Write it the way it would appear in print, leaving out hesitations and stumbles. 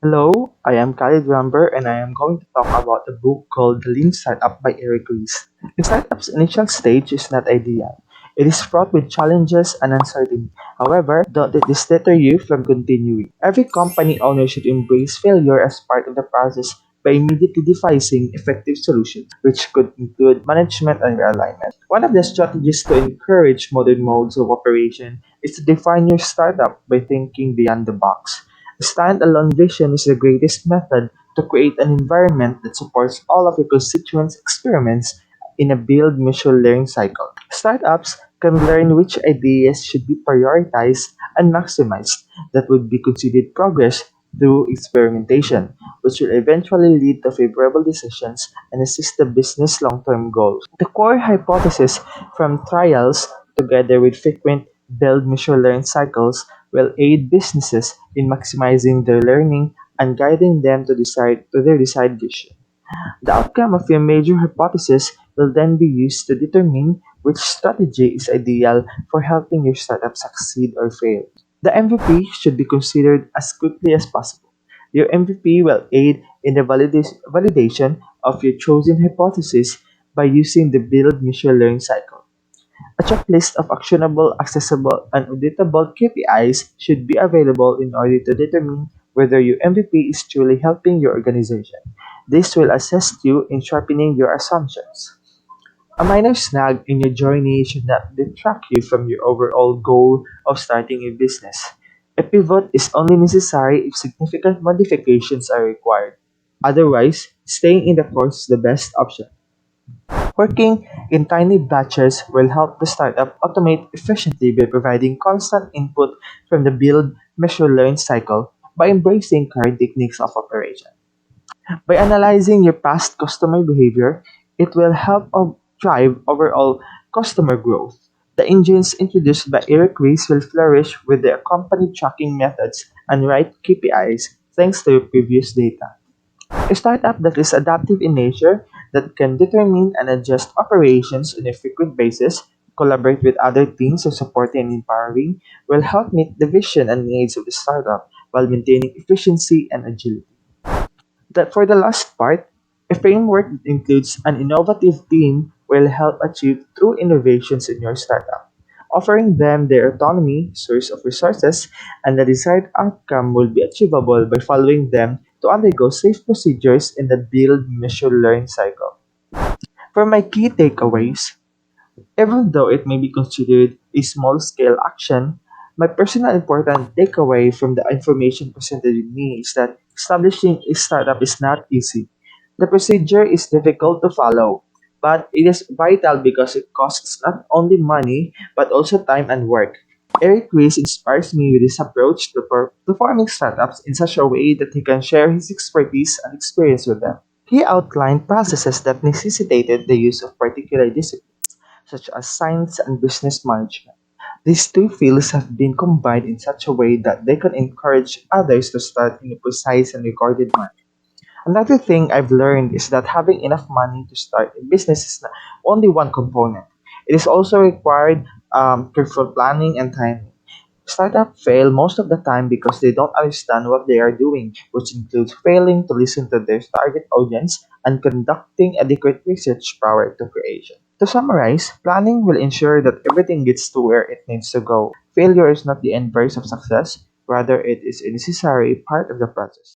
Hello, I am Khalid Ramber and I am going to talk about a book called The Lean Startup by Ries. The startup's initial stage is not ideal. It is fraught with challenges and uncertainty. However, don't let this deter you from continuing. Every company owner should embrace failure as part of the process by immediately devising effective solutions, which could include management and realignment. One of the strategies to encourage modern modes of operation is to define your startup by thinking beyond the box. A standalone vision is the greatest method to create an environment that supports all of your constituents' experiments in a build, measure, learn cycle. Startups can learn which ideas should be prioritized and maximized that would be considered progress through experimentation, which will eventually lead to favorable decisions and assist the business long-term goals. The core hypothesis from trials, together with frequent build, measure, learn cycles, will aid businesses in maximizing their learning and guiding them to their desired vision. The outcome of your major hypothesis will then be used to determine which strategy is ideal for helping your startup succeed or fail. The MVP should be considered as quickly as possible. Your MVP will aid in the validation of your chosen hypothesis by using the build, measure, learn cycle. A checklist of actionable, accessible, and auditable KPIs should be available in order to determine whether your MVP is truly helping your organization. This will assist you in sharpening your assumptions. A minor snag in your journey should not detract you from your overall goal of starting a business. A pivot is only necessary if significant modifications are required. Otherwise, staying in the course is the best option. Working in tiny batches will help the startup automate efficiently by providing constant input from the build, measure, learn cycle by embracing current techniques of operation. By analyzing your past customer behavior, it will help drive overall customer growth. The engines introduced by Eric Ries will flourish with the accompanied tracking methods and right KPIs thanks to your previous data. A startup that is adaptive in nature, that can determine and adjust operations on a frequent basis, collaborate with other teams to support and empowering, will help meet the vision and needs of the startup while maintaining efficiency and agility. That for the last part, a framework that includes an innovative team will help achieve true innovations in your startup. Offering them their autonomy, source of resources, and the desired outcome will be achievable by following them to undergo safe procedures in the build, measure, learn cycle. For my key takeaways, even though it may be considered a small scale action, my personal important takeaway from the information presented with me is that establishing a startup is not easy. The procedure is difficult to follow, but it is vital because it costs not only money but also time and work. Eric Ries inspires me with his approach to forming startups in such a way that he can share his expertise and experience with them. He outlined processes that necessitated the use of particular disciplines such as science and business management. These two fields have been combined in such a way that they can encourage others to start in a precise and recorded manner. Another thing I've learned is that having enough money to start a business is not only one component. It is also required careful planning and timing. Startups fail most of the time because they don't understand what they are doing, which includes failing to listen to their target audience and conducting adequate research prior to creation. To summarize, planning will ensure that everything gets to where it needs to go. Failure is not the end price of success, rather, it is a necessary part of the process.